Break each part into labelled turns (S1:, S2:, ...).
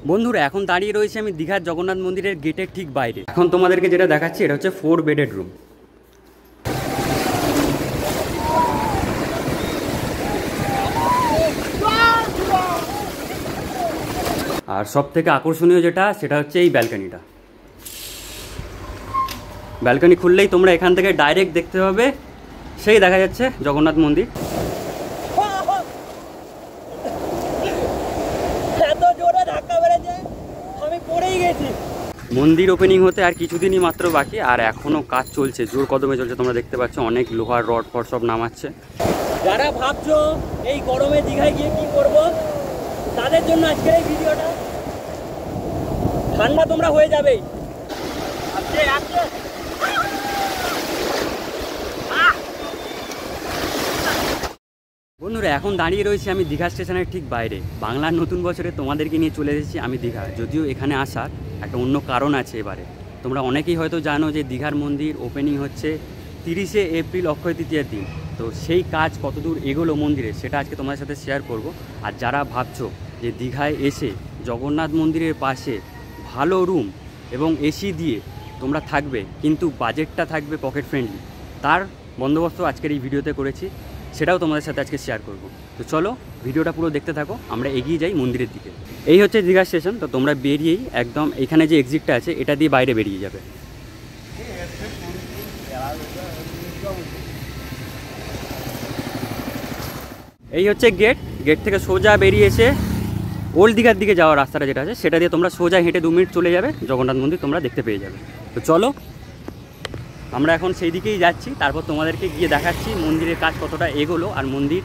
S1: বন্ধুরা এখন দাঁড়িয়ে রয়েছে আমি দীঘার জগন্নাথ মন্দিরের গেটের ঠিক বাইরে। এখন তোমাদেরকে যেটা দেখাচ্ছি এটা হচ্ছে 4 বেডেড রুম। আর সব থেকে আকর্ষণীয় যেটা সেটা হচ্ছে এই ব্যালকনিটা। ব্যালকনি খুললেই তোমরা এখান থেকে ডাইরেক্ট দেখতে পাবে সেই দেখা যাচ্ছে জগন্নাথ মন্দির। মন্দির ওপেনিং হতে আর কিছুদিনই মাত্র বাকি, আর এখনও কাজ চলছে, জোর কদমে চলছে। তোমরা দেখতে পাচ্ছ অনেক লোহার রড ফড সব নামাচ্ছে।
S2: যারা ভাবছো এই গরমে দীঘায় গিয়ে কি করব, তাদের জন্য আজকের এই ভিডিওটা। ঠান্ডা তোমরা হয়ে যাবেই।
S1: বন্ধুরা এখন দাঁড়িয়ে রয়েছি আমি দীঘা স্টেশনের ঠিক বাইরে। বাংলার নতুন বছরে তোমাদেরকে নিয়ে চলে এসেছি আমি দীঘা। যদিও এখানে আসার একটা অন্য কারণ আছে এবারে। তোমরা অনেকেই হয়তো জানো যে দীঘার মন্দির ওপেনিং হচ্ছে 30শে এপ্রিল অক্ষয় তৃতীয়ার দিন। তো সেই কাজ কতদূর এগোলো মন্দিরে সেটা আজকে তোমাদের সাথে শেয়ার করব। আর যারা ভাবছো যে দীঘায় এসে জগন্নাথ মন্দিরের পাশে ভালো রুম এবং এসি দিয়ে তোমরা থাকবে, কিন্তু বাজেটটা থাকবে পকেট ফ্রেন্ডলি, তার বন্দোবস্ত আজকের এই ভিডিওতে করেছি, সেটাও তোমাদের সাথে আজকে শেয়ার করব। তো চলো ভিডিওটা পুরো দেখতে থাকো, আমরা এগিয়ে যাই মন্দিরের দিকে। এই হচ্ছে দীঘা স্টেশন। তো তোমরা বেরিয়েই একদম এখানে যে এক্সিটটা আছে এটা দিয়ে বাইরে বেরিয়ে যাবে। এই হচ্ছে গেট। গেট থেকে সোজা বেরিয়েছে ওল্ড দীঘার দিকে যাওয়ার রাস্তাটা যেটা আছে সেটা দিয়ে তোমরা সোজা হেঁটে 2 মিনিট চলে যাবে, জগন্নাথ মন্দির তোমরা দেখতে পেয়ে যাবে। তো চলো আমরা এখন সেই দিকেই যাচ্ছি, তারপর তোমাদেরকে গিয়ে দেখাচ্ছি মন্দিরের কাজ কতটা এগোলো আর মন্দির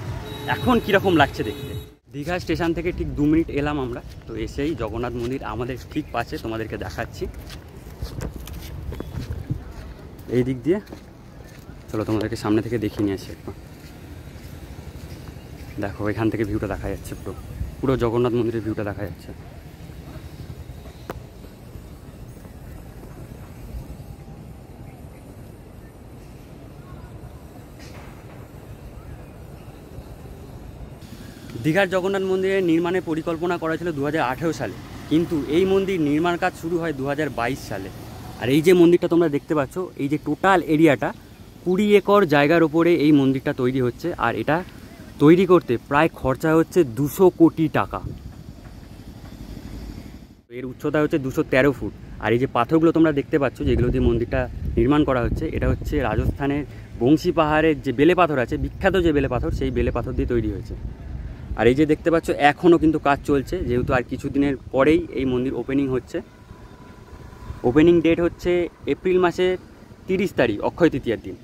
S1: এখন কীরকম লাগছে দেখতে। দীঘা স্টেশন থেকে ঠিক 2 মিনিট এলাম আমরা। তো এসেই জগন্নাথ মন্দির আমাদের ঠিক পাশে তোমাদেরকে দেখাচ্ছি এই দিক দিয়ে। চলো তোমাদেরকে সামনে থেকে দেখিয়ে নিয়ে আসি একটু। দেখো এখান থেকে ভিউটা দেখা যাচ্ছে, পুরো পুরো জগন্নাথ মন্দিরের ভিউটা দেখা যাচ্ছে। দীঘার জগন্নাথ মন্দিরের নির্মাণের পরিকল্পনা করা ছিল 2018 সালে, কিন্তু এই মন্দির নির্মাণ কাজ শুরু হয় 2022 সালে। আর এই যে মন্দিরটা তোমরা দেখতে পাচ্ছ, এই যে টোটাল এরিয়াটা 20 একর জায়গার ওপরে এই মন্দিরটা তৈরি হচ্ছে। আর এটা তৈরি করতে প্রায় খরচা হচ্ছে 200 কোটি টাকা। এর উচ্চতা হচ্ছে 213 ফুট। আর এই যে পাথরগুলো তোমরা দেখতে পাচ্ছ যেগুলো দিয়ে মন্দিরটা নির্মাণ করা হচ্ছে, এটা হচ্ছে রাজস্থানের বংশী পাহাড়ের যে বেলে পাথর আছে, বিখ্যাত যে বেলে পাথর, সেই বেলে পাথর দিয়ে তৈরি হয়েছে। আর এই যে দেখতে পাচ্ছ এখনও কিন্তু কাজ চলছে, যেহেতু আর কিছুদিনের পরেই এই মন্দির ওপেনিং হচ্ছে। ওপেনিং ডেট হচ্ছে এপ্রিল মাসের 30 তারিখ, অক্ষয় তৃতীয়ার দিন।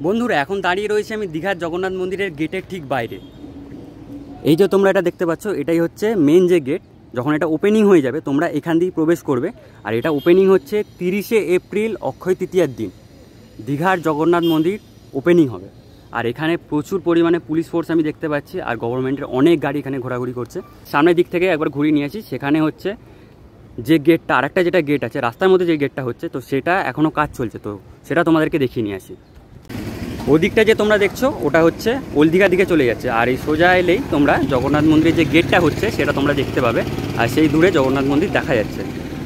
S1: বন্ধুরা এখন দাঁড়িয়ে রয়েছে আমি দীঘার জগন্নাথ মন্দিরের গেটের ঠিক বাইরে। এই যে তোমরা এটা দেখতে পাচ্ছ, এটাই হচ্ছে মেন যে গেট। যখন এটা ওপেনিং হয়ে যাবে তোমরা এখান দিয়েই প্রবেশ করবে। আর এটা ওপেনিং হচ্ছে 30শে এপ্রিল অক্ষয় তৃতীয়ার দিন দীঘার জগন্নাথ মন্দির ওপেনিং হবে। আর এখানে প্রচুর পরিমাণে পুলিশ ফোর্স আমি দেখতে পাচ্ছি, আর গভর্নমেন্টের অনেক গাড়ি এখানে ঘোরাঘুরি করছে। সামনের দিক থেকে একবার ঘুরিয়ে নিয়েছি, সেখানে হচ্ছে যে গেটটা, আরেকটা যেটা গেট আছে রাস্তার মধ্যে যে গেটটা হচ্ছে, তো সেটা এখনও কাজ চলছে। তো সেটা তোমাদেরকে দেখিয়ে নিয়ে আসি। ওদিকটা যে তোমরা দেখছো ওটা হচ্ছে ওল্ড দীঘার দিকে চলে যাচ্ছে। আর এই সোজা এলেই তোমরা জগন্নাথ মন্দিরের যে গেটটা হচ্ছে সেটা তোমরা দেখতে পাবে। আর সেই দূরে জগন্নাথ মন্দির দেখা যাচ্ছে।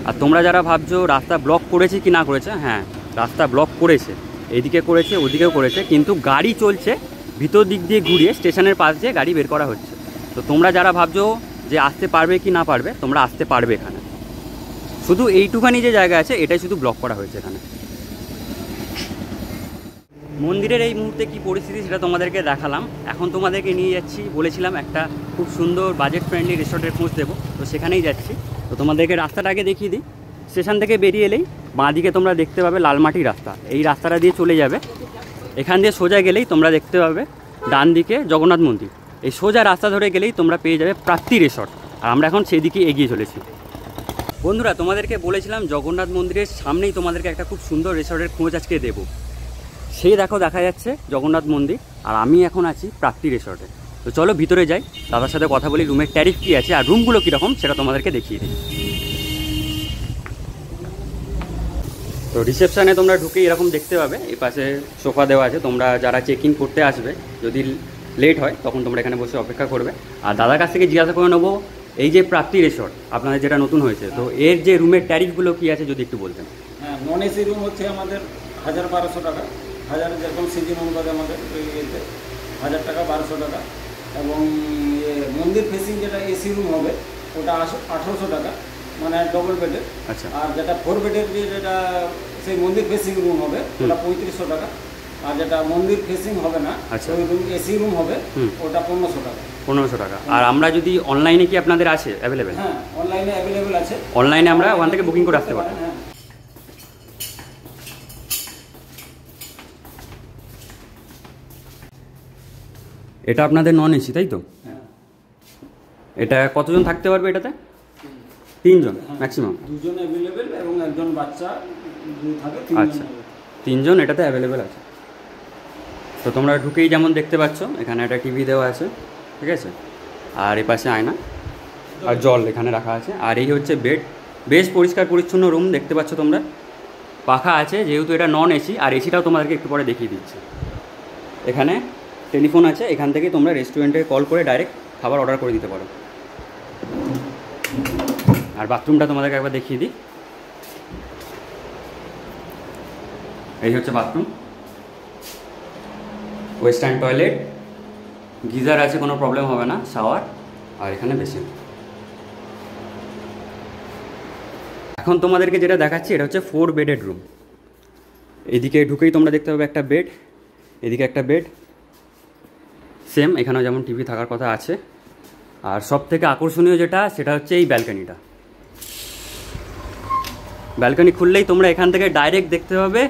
S1: আর তোমরা যারা ভাবছো রাস্তা ব্লক করেছে কি না করেছে, হ্যাঁ রাস্তা ব্লক করেছে, এদিকে করেছে ওদিকেও করেছে, কিন্তু গাড়ি চলছে ভিতর দিক দিয়ে ঘুরিয়ে স্টেশনের পাশ দিয়ে গাড়ি বের করা হচ্ছে। তো তোমরা যারা ভাবছো যে আসতে পারবে কি না পারবে, তোমরা আসতে পারবে এখানে। শুধু এইটুখানি যে জায়গা আছে এটাই শুধু ব্লক করা হয়েছে এখানে। মন্দিরের এই মুহূর্তে কি পরিস্থিতি সেটা তোমাদেরকে দেখালাম। এখন তোমাদেরকে নিয়ে যাচ্ছি, বলেছিলাম একটা খুব সুন্দর বাজেট ফ্রেন্ডলি রিসর্টের খোঁজ দেবো, তো সেখানেই যাচ্ছি। তো তোমাদেরকে রাস্তাটা আগে দেখিয়ে দিই। স্টেশন থেকে বেরিয়ে এলেই বাঁদিকে তোমরা দেখতে পাবে লালমাটির রাস্তা, এই রাস্তাটা দিয়ে চলে যাবে। এখান দিয়ে সোজা গেলেই তোমরা দেখতে পাবে ডান দিকে জগন্নাথ মন্দির। এই সোজা রাস্তা ধরে গেলেই তোমরা পেয়ে যাবে প্রাপ্তি রিসর্ট। আর আমরা এখন সেই দিকে এগিয়ে চলেছি। বন্ধুরা তোমাদেরকে বলেছিলাম জগন্নাথ মন্দিরের সামনেই তোমাদেরকে একটা খুব সুন্দর রিসর্টের খোঁজ আজকে দেবো। সেই দেখো দেখা যাচ্ছে জগন্নাথ মন্দির, আর আমি এখন আছি প্রাপ্তি রিসর্টে। তো চলো ভিতরে যাই, দাদার সাথে কথা বলি রুমের ট্যারিফ কী আছে আর রুমগুলো কীরকম সেটা তোমাদেরকে দেখিয়ে দিই। তো রিসেপশানে তোমরা ঢুকেই এরকম দেখতে পাবে, এই পাশে সোফা দেওয়া আছে। তোমরা যারা চেক ইন করতে আসবে, যদি লেট হয় তখন তোমরা এখানে বসে অপেক্ষা করবে। আর দাদার কাছ থেকে জিজ্ঞাসা করে নেবো এই যে প্রাপ্তি রিসর্ট আপনাদের যেটা নতুন হয়েছে, তো এর যে রুমের ট্যারিফগুলো কী আছে যদি একটু বলতেন।
S3: হ্যাঁ, নন এসি রুম হচ্ছে আমাদের 1000-1200 টাকা, 1000 যেরকম সিজন অনুপাতে আমাদের ইয়েতে 1000 টাকা 1200 টাকা, এবং মন্দির ফেসিং যেটা এসি রুম হবে ওটা 1800 টাকা, মানে ডবল বেডের।
S1: আচ্ছা।
S3: আর যেটা 4 বেডের যেটা সেই মন্দির ফেসিং রুম হবে ওটা 3500 টাকা, আর যেটা মন্দির ফেসিং হবে না ওই রুম এসি রুম হবে ওটা 1500 টাকা।
S1: 1500 টাকা। আর আমরা যদি অনলাইনে কি আপনাদের আছে অ্যাভেলেবেল?
S3: হ্যাঁ, অনলাইনে অ্যাভেলেবেল আছে।
S1: অনলাইনে আমরা ওখান থেকে বুকিং করে আসতে পারি।
S3: হ্যাঁ।
S1: এটা আপনাদের নন এসি তাই তো?
S3: হ্যাঁ।
S1: এটা কতজন থাকতে পারবে এটাতে? 3 জন ম্যাক্সিমাম।
S3: 2 জন অ্যাভেলেবেল এবং একজন বাচ্চা যদি থাকে 3
S1: আচ্ছা,
S3: জন।
S1: 3 জন এটাতে অ্যাভেলেবেল আছে। তো তোমরা ঢুকেই যেমন দেখতে পাচ্ছ এখানে একটা টিভি দেওয়া আছে, ঠিক আছে, আর এ পাশে আয়না আর জল এখানে রাখা আছে। আর এই হচ্ছে বেড, বেশ পরিষ্কার পরিচ্ছন্ন রুম দেখতে পাচ্ছ তোমরা। পাখা আছে যেহেতু এটা নন এসি, আর এসিটাও তোমাদেরকে একটু পরে দেখিয়ে দিচ্ছি। এখানে টেলিফোন আছে, এখান থেকে তোমরা রেস্টুরেন্টে কল করে ডাইরেক্ট খাবার অর্ডার করে দিতে পারো। আর বাথরুমটা তোমাদেরকে একবার দেখিয়ে দিই। এই হচ্ছে বাথরুম, ওয়েস্টার্ন টয়লেট, গিজার আছে, কোনো প্রবলেম হবে না, শাওয়ার, আর এখানে বেসিন। এখন তোমাদেরকে যেটা দেখাচ্ছি এটা হচ্ছে 4 বেডেড রুম। এদিকে ঢুকেই তোমরা দেখতে পাবে একটা বেড, এদিকে একটা বেড, সেম এখানেও যেমন টিভি থাকার কথা আছে। আর সব থেকে আকর্ষণীয় যেটা সেটা হচ্ছে এই ব্যালকনিটা। ব্যালকনি খুললেই তোমরা এখান থেকে ডাইরেক্ট দেখতে পাবে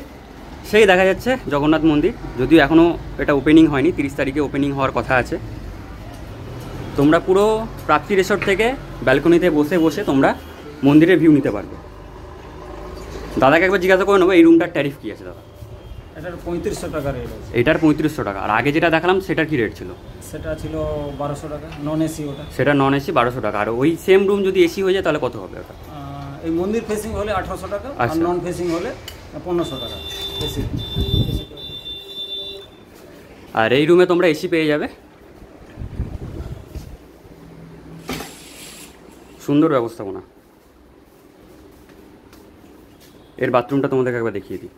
S1: সেই দেখা যাচ্ছে জগন্নাথ মন্দির, যদিও এখনও এটা ওপেনিং হয়নি, 30 তারিখে ওপেনিং হওয়ার কথা আছে। তোমরা পুরো প্রাপ্তি রিসর্ট থেকে ব্যালকনিতে বসে বসে তোমরা মন্দিরের ভিউ নিতে পারবে। দাদাকে একবার জিজ্ঞাসা করে নেবো এই রুমটার ট্যারিফ কী আছে দাদা?
S3: এটার 3500 টাকা রেট আছে।
S1: এটার 3500 টাকা। আর আগে যেটা দেখালাম সেটার কি রেট ছিল?
S3: সেটা ছিল 1200 টাকা, নন এসি ওটা।
S1: সেটা নন এসি 1200 টাকা। আর ওই সেম রুম যদি এসি হয়ে যায় তাহলে কত হবে ওটা?
S3: এই মন্দির ফেসিং হলে 1800 টাকা, আর
S1: আচ্ছা।
S3: নন ফেসিং হলে 1500 টাকা এসি।
S1: আর এই রুমে তোমরা এসি পেয়ে যাবে, সুন্দর ব্যবস্থাপনা। এর বাথরুমটা তোমাদেরকে একবার দেখিয়ে দিই।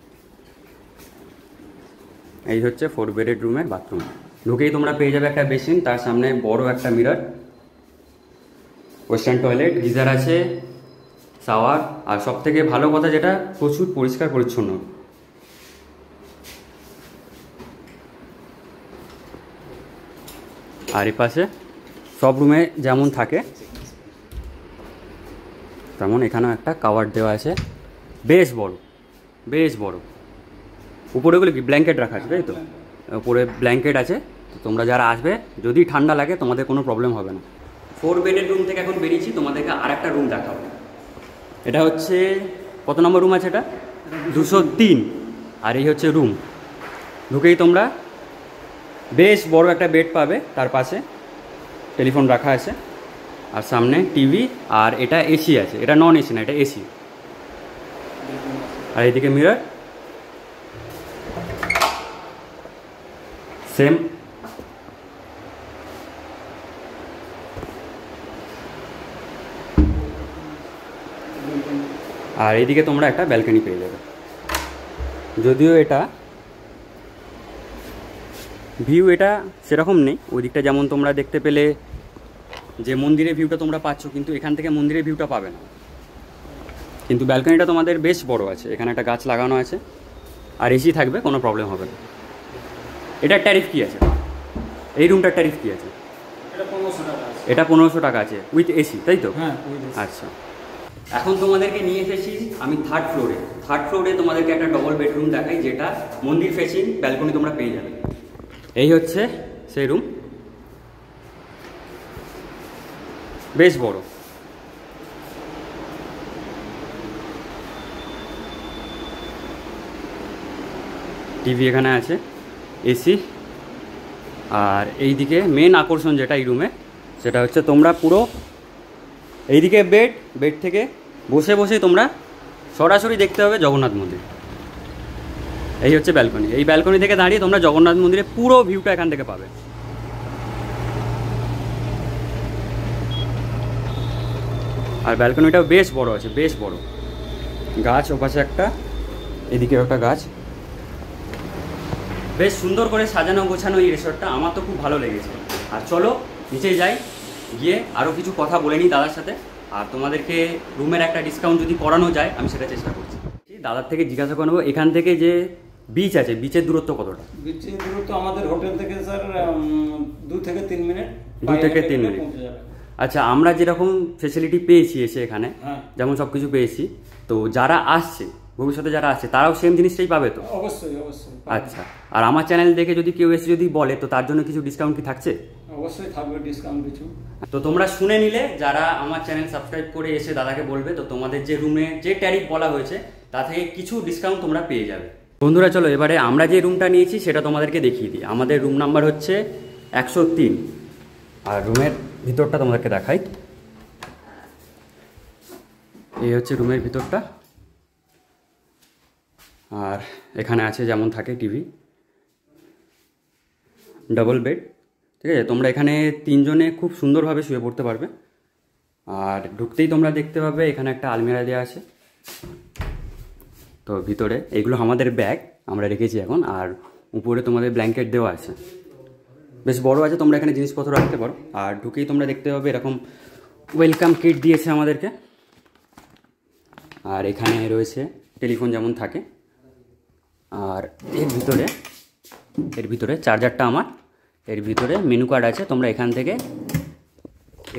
S1: এই হচ্ছে 4 বেডেড রুমের বাথরুম। ঢুকেই তোমরা পেয়ে যাবে একটা বেসিন, তার সামনে বড় একটা মিরর, ওয়েস্টার্ন টয়লেট, গিজার আছে, শাওয়ার, আর সব থেকে ভালো কথা যেটা প্রচুর পরিষ্কার পরিচ্ছন্ন। আর এ পাশে সব রুমে যেমন থাকে তেমন এখানেও একটা কাভার দেওয়া আছে, বেশ বড়, বেশ বড়। উপরেগুলো কি ব্ল্যাঙ্কেট রাখা আছে তাই তো? উপরে ব্ল্যাঙ্কেট আছে, তো তোমরা যারা আসবে যদি ঠান্ডা লাগে তোমাদের কোনো প্রবলেম হবে না। 4 বেডের রুম থেকে এখন বেরিয়েছি, তোমাদেরকে আর একটা রুম দেখাবো। এটা হচ্ছে কত নম্বর রুম আছে? এটা 203। আর এই হচ্ছে রুম। ঢুকেই তোমরা বেশ বড় একটা বেড পাবে, তার পাশে টেলিফোন রাখা আছে, আর সামনে টিভি, আর এটা এসি আছে, এটা নন এসি না, এটা এসি। আর এইদিকে মিরর, সেম। আর এইদিকে তোমরা একটা ব্যালকনি পেয়ে যাবে। যদিও এটা ভিউ এটা সেরকম নেই, ওই দিকটা যেমন তোমরা দেখতে পেলে যে মন্দিরের ভিউটা তোমরা পাচ্ছ, কিন্তু এখান থেকে মন্দিরের ভিউটা পাবে না। কিন্তু ব্যালকনিটা তোমাদের বেশ বড় আছে, এখানে একটা গাছ লাগানো আছে, আর এসি থাকবে, কোনো প্রবলেম হবে না। এটার ট্যারিফ কী আছে? এই রুমটার ট্যারিফ কী আছে?
S3: এটা 1500 টাকা আছে।
S1: এটা 1500 টাকা আছে উইথ এসি তাই তো?
S3: হ্যাঁ।
S1: আচ্ছা, এখন তোমাদেরকে নিয়ে এসেছি আমি 3rd ফ্লোরে। 3rd ফ্লোরে তোমাদেরকে একটা ডবল বেডরুম দেখাই, যেটা মন্দির ফেসিং, ব্যালকনি তোমরা পেয়ে যাবে। এই হচ্ছে সেই রুম, বেশ বড়। টিভি এখানে আছে, এসি। আর এইদিকে মেন আকর্ষণ যেটা এই রুমে, সেটা হচ্ছে তোমরা পুরো এইদিকে বেড থেকে বসে বসে তোমরা সরাসরি দেখতে হবে জগন্নাথ মন্দির। এই হচ্ছে ব্যালকনি, এই ব্যালকনি থেকে দাঁড়িয়ে তোমরা জগন্নাথ মন্দিরের পুরো ভিউটা এখান থেকে পাবে। আর ব্যালকনিটাও বেশ বড় আছে, বেশ বড়। গাছ ওপাশে একটা, এদিকে একটা গাছ। বেশ সুন্দর করে সাজানো গোছানো এই রিসর্টটা, আমার তো খুব ভালো লেগেছে। আর চলো নিচে যাই, গিয়ে আরও কিছু কথা বলে নিই দাদার সাথে। আর তোমাদেরকে রুমের একটা ডিসকাউন্ট যদি করানো যায় আমি সেটা চেষ্টা করছি। দাদার থেকে জিজ্ঞাসা করে নেবো এখান থেকে যে বিচ আছে, বিচের দূরত্ব কতটা?
S3: বিচের দূরত্ব আমাদের হোটেল থেকে স্যার 2 থেকে 3 মিনিট।
S1: 2 থেকে 3 মিনিট। আচ্ছা, আমরা যেরকম ফেসিলিটি পেয়েছি এসে এখানে, যেমন সব কিছু পেয়েছি, তো যারা আসছে ভবিষ্যতে যারা আসছে তারাও সেম জিনিসটাই পাবে তো?
S3: অবশ্যই অবশ্যই।
S1: আচ্ছা, আর আমার চ্যানেল দেখে যদি কেউ এসে যদি বলে তো তার জন্য কিছু ডিসকাউন্ট কি থাকছে?
S3: অবশ্যই থাকবে ডিসকাউন্ট কিছু।
S1: তো তোমরা শুনে নিলে, যারা আমার চ্যানেল সাবস্ক্রাইব করে এসে দাদাকে বলবে, তো তোমাদের যে রুমে যে ট্যারিফ বলা হয়েছে তা থেকে কিছু ডিসকাউন্ট তোমরা পেয়ে যাবে। বন্ধুরা চলো এবারে আমরা যে রুমটা নিয়েছি সেটা তোমাদেরকে দেখিয়ে দিই। আমাদের রুম নাম্বার হচ্ছে 103। আর রুমের ভিতরটা তোমাদেরকে দেখাই। এই হচ্ছে রুমের ভিতরটা। আর এখানে আছে যেমন থাকে টিভি, ডাবল বেড, ঠিক আছে। তোমরা এখানে 3 জনে খুব সুন্দরভাবে শুয়ে পড়তে পারবে। আর ঢুকতেই তোমরা দেখতে পাবে এখানে একটা আলমিরা দেওয়া আছে। তো ভিতরে এইগুলো আমাদের ব্যাগ আমরা রেখেছি এখন। আর উপরে তোমাদের ব্ল্যাঙ্কেট দেওয়া আছে, বেশ বড় আছে, তোমরা এখানে জিনিসপত্র রাখতে পারো। আর ঢুকেই তোমরা দেখতে পাবে এরকম ওয়েলকাম কিট দিয়েছে আমাদেরকে। আর এখানে রয়েছে টেলিফোন যেমন থাকে। আর এর ভিতরে চার্জারটা আমার, এর ভিতরে মেনু কার্ড আছে। তোমরা এখান থেকে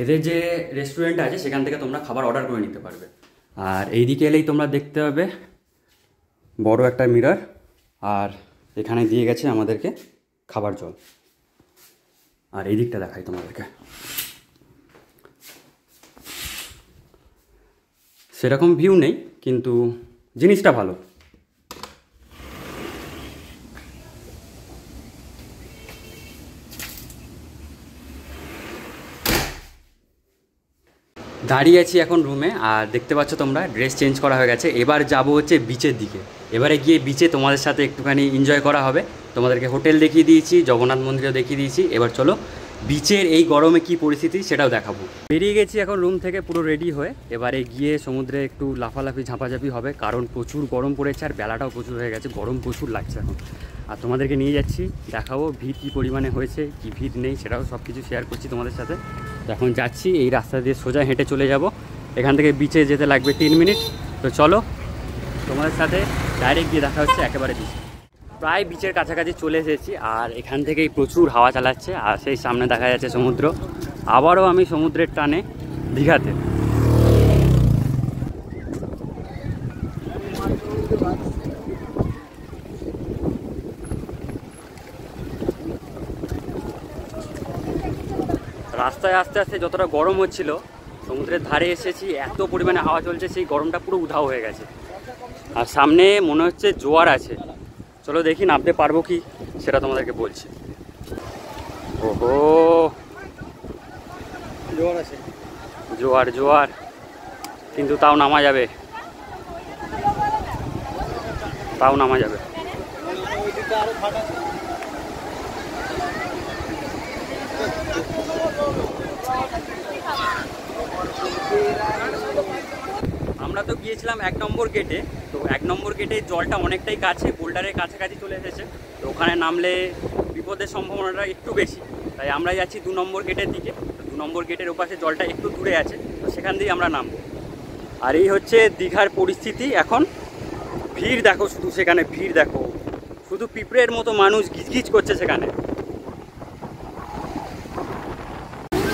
S1: এদের যে রেস্টুরেন্ট আছে সেখান থেকে তোমরা খাবার অর্ডার করে নিতে পারবে। আর এই দিকে এলেই তোমরা দেখতে পাবে বড় একটা মিরর। আর এখানে দিয়ে গেছে আমাদেরকে খাবার জল। আর এই দিকটা দেখাই তোমাদেরকে, সেরকম ভিউ নেই কিন্তু জিনিসটা ভালো। দাঁড়িয়ে আছি এখন রুমে। আর দেখতে পাচ্ছ তোমরা ড্রেস চেঞ্জ করা হয়ে গেছে। এবার যাব হচ্ছে বিচের দিকে। এবারে গিয়ে বিচে তোমাদের সাথে একটুখানি এনজয় করা হবে। তোমাদেরকে হোটেল দেখিয়ে দিয়েছি, জগন্নাথ মন্দিরও দেখিয়ে দিয়েছি। এবার চলো বিচের এই গরমে কি পরিস্থিতি সেটাও দেখাবো। বেরিয়ে গেছি এখন রুম থেকে পুরো রেডি হয়ে। এবারে গিয়ে সমুদ্রে একটু লাফালাফি ঝাঁপাঝাঁপি হবে, কারণ প্রচুর গরম পড়েছে আর বেলাটাও প্রচুর হয়ে গেছে, গরম প্রচুর লাগছে এখন। আর তোমাদেরকে নিয়ে যাচ্ছি, দেখাবো ভিড় কী পরিমাণে হয়েছে, কি ভিড় নেই সেটাও সব কিছু শেয়ার করছি তোমাদের সাথে। এখন যাচ্ছি এই রাস্তা দিয়ে, সোজা হেঁটে চলে যাব। এখান থেকে বিচে যেতে লাগবে 3 মিনিট। তো চলো তোমাদের সাথে ডাইরেক্ট গিয়ে দেখা হচ্ছে একেবারে বিচ। প্রায় বিচের কাছাকাছি চলে এসেছি। আর এখান থেকেই প্রচুর হাওয়া চালাচ্ছে। আর সেই সামনে দেখা যাচ্ছে সমুদ্র। আবারও আমি সমুদ্রের টানে দীঘাতে। রাস্তায় আস্তে আস্তে যতটা গরম হচ্ছিল, সমুদ্রের ধারে এসেছি, এত পরিমাণে হাওয়া চলছে, সেই গরমটা পুরো উধাও হয়ে গেছে। আর সামনে মনে হচ্ছে জোয়ার আছে। চলো দেখি নামতে পারবো কি সেটা তোমাদেরকে বলছি। ওহো, জোয়ার আছে, জোয়ার জোয়ার, কিন্তু তাও নামা যাবে, তাও নামা যাবে। আমরা তো গিয়েছিলাম 1 নম্বর গেটে। তো 1 নম্বর গেটে জলটা অনেকটাই কাছে, বোল্ডারের কাছাকাছি চলে এসেছে। তো ওখানে নামলে বিপদের সম্ভাবনাটা একটু বেশি, তাই আমরা যাচ্ছি 2 নম্বর গেটের দিকে। 2 নম্বর গেটের ওপাশে জলটা একটু দূরে আছে, তো সেখান দিয়েই আমরা নামবো। আর এই হচ্ছে দীঘার পরিস্থিতি এখন। ভিড় দেখো, শুধু সেখানে ভিড় দেখো, শুধু পিঁপড়ের মতো মানুষ গিজগিজ করছে সেখানে।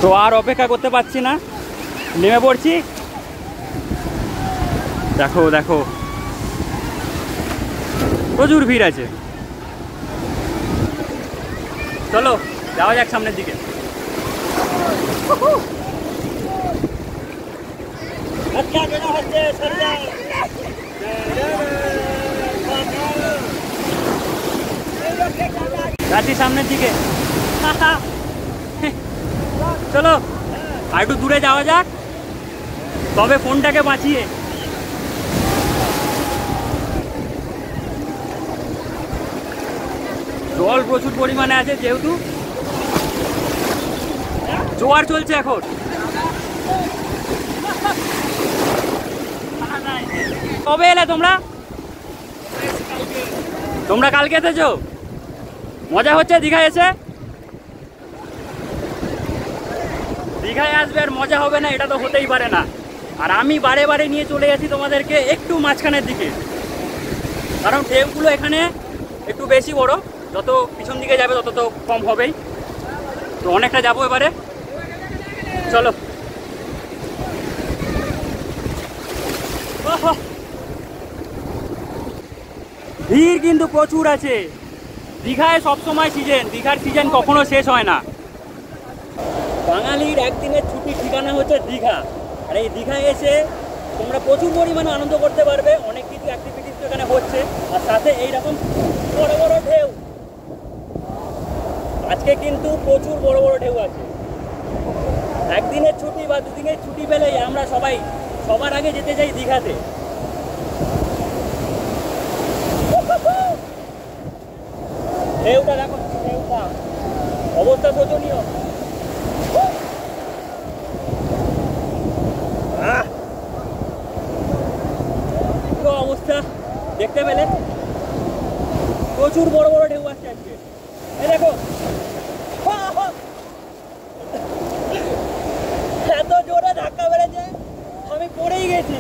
S1: তো আর অপেক্ষা করতে পারছি না, নেমে পড়ছি। দেখো দেখো প্রচুর ভিড় আছে। চলো যাওয়া যাক সামনের দিকে। যাচ্ছি সামনের দিকে। চলো আর একটু দূরে যাওয়া যাক, তবে ফোনটাকে বাঁচিয়ে। জল প্রচুর পরিমাণে আছে, যেহেতু জোয়ার চলছে এখন। কবে এলে তোমরা? তোমরা কালকে এসেছো? মজা হচ্ছে দীঘায় এসে? দীঘায় আসবে আর মজা হবে না, এটা তো হতেই পারে না। আর আমি বারে বারে নিয়ে চলে গেছি তোমাদেরকে একটু মাঝখানের দিকে, কারণ ঢেউগুলো এখানে একটু বেশি বড়, যত পিছন দিকে যাবে তত তো কম হবেই। তো অনেকটা যাবো এবারে, চলো। ভিড় কিন্তু প্রচুর আছে দীঘায়, সবসময় সিজন, দীঘার সিজন কখনো শেষ হয় না।
S2: বাঙালির একদিনের ছুটি ঠিকানা হচ্ছে দীঘা, আর এই দীঘায় এসে তোমরা প্রচুর পরিমাণে আনন্দ করতে পারবে। অনেক কিছু অ্যাক্টিভিটিস তো এখানে হচ্ছে, আর সাথে এইরকম বড় বড় ঢেউ। আজকে কিন্তু প্রচুর বড় বড় ঢেউ আছে। একদিনের ছুটি বা দুদিনের ছুটি পেলেই আমরা সবাই সবার আগে যেতে চাই দীঘাতে। ঢেউটা দেখো, ঢেউটা অবস্থা শোচনীয়। অবস্থা দেখতে পেলে, প্রচুর বড় বড় ঢেউ আসছে আজকে। এই দেখো, এত জোরে ধাক্কা মেরেছে আমি পড়েই গেছি।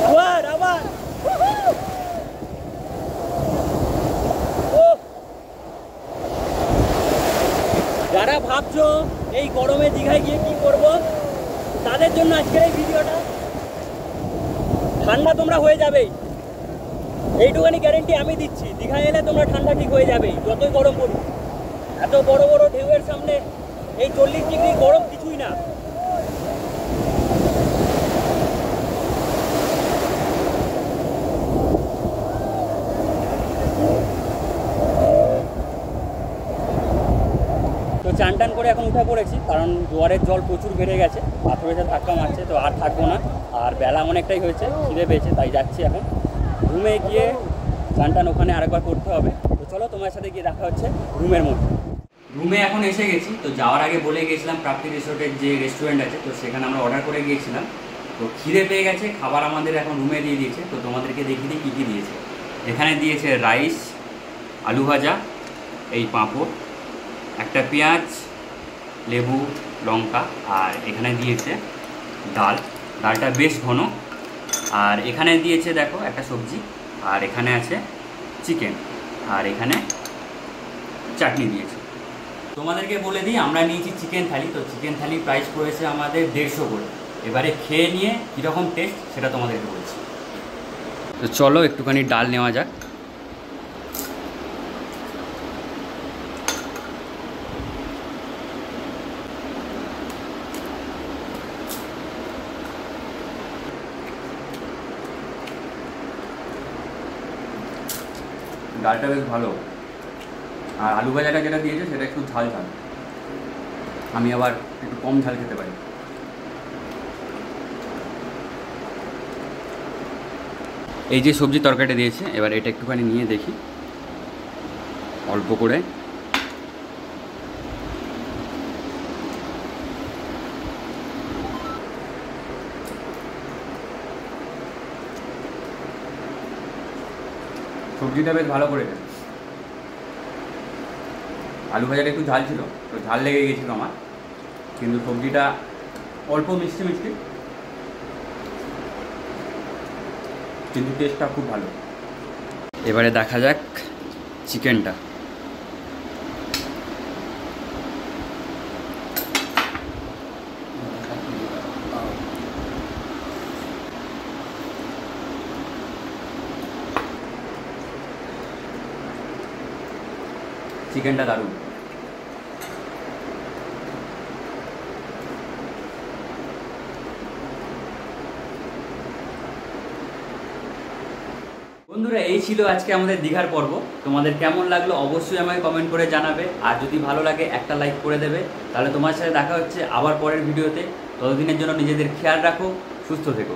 S2: আবার আবার যারা ভাবছো এই গরমে দীঘায় গিয়ে কি করব, তাদের জন্য আজকের এই ভিডিওটা। ঠান্ডা তোমরা হয়ে যাবেই, এইটুখানি গ্যারেন্টি আমি দিচ্ছি। দীঘায় এলে তোমরা ঠান্ডা ঠিক হয়ে যাবেই, যতই গরম পড়ুক। এত বড় বড় ঢেউয়ের সামনে এই 40 ডিগ্রি গরম কিছুই না।
S1: তো চান টান করে এখন উঠে পড়েছি, কারণ জোয়ারের জল প্রচুর বেড়ে গেছে, পাথরে এসে ধাক্কা মারছে, তো আর থাকবো না। আর বেলা অনেকটাই হয়েছে, খিদে পেয়েছে, তাই যাচ্ছি এখন রুমে গিয়ে চান টান ওখানে আরেকবার করতে হবে। তো চলো তোমার সাথে গিয়ে দেখা হচ্ছে রুমের মধ্যে। রুমে এখন এসে গেছি। তো যাওয়ার আগে বলে গিয়েছিলাম প্রাপ্তি রিসোর্টের যে রেস্টুরেন্ট আছে, তো সেখানে আমরা অর্ডার করে গিয়েছিলাম। তো খিদে পেয়ে গেছে, খাবার আমাদের এখন রুমে দিয়ে দিয়েছে। তো তোমাদেরকে দেখিয়ে দিই কী কী দিয়েছে। এখানে দিয়েছে রাইস, আলু ভাজা, এই পাঁপড়, একটা পেঁয়াজ, লেবু, লঙ্কা, আর এখানে দিয়েছে ডাল। ডালটা বেশ ঘন। আর এখানে দিয়েছে দেখো একটা সবজি, আর এখানে আছে চিকেন, আর এখানে চাটনি দিয়েছে। তোমাদেরকে বলে দিই আমরা নিয়েছি চিকেন থালি। তো চিকেন থালি প্রাইস পড়েছে আমাদের 150 করে। এবারে খেয়ে নিয়ে কীরকম টেস্ট সেটা তোমাদেরকে বলছি। তো চলো একটুখানি ডাল নেওয়া যাক। ডালটা বেশ ভালো। আর আলু ভাজাটা যেটা দিয়েছে সেটা একটু ঝাল ঝাল, আমি আবার একটু কম ঝাল খেতে পারি। এই যে সবজি তরকারিটা দিয়েছে, এবার এটা একটুখানি নিয়ে দেখি অল্প করে। সবজিটা বেশ ভালো করেছে। আলু ভাজাটা একটু ঝাল ছিল, তো ঝাল লেগে গিয়েছিল আমার, কিন্তু সবজিটা অল্প মিষ্টি মিষ্টি, কিন্তু টেস্টটা খুব ভালো। এবারে দেখা যাক চিকেনটা। চিকেনটা দারুণ। বন্ধুরা, এই ছিল আজকে আমাদের দীঘার পর্ব। তোমাদের কেমন লাগলো অবশ্যই আমাকে কমেন্ট করে জানাবে। আর যদি ভালো লাগে একটা লাইক করে দেবে। তাহলে তোমার সাথে দেখা হচ্ছে আবার পরের ভিডিওতে। ততদিনের জন্য নিজেদের খেয়াল রাখো, সুস্থ থেকো।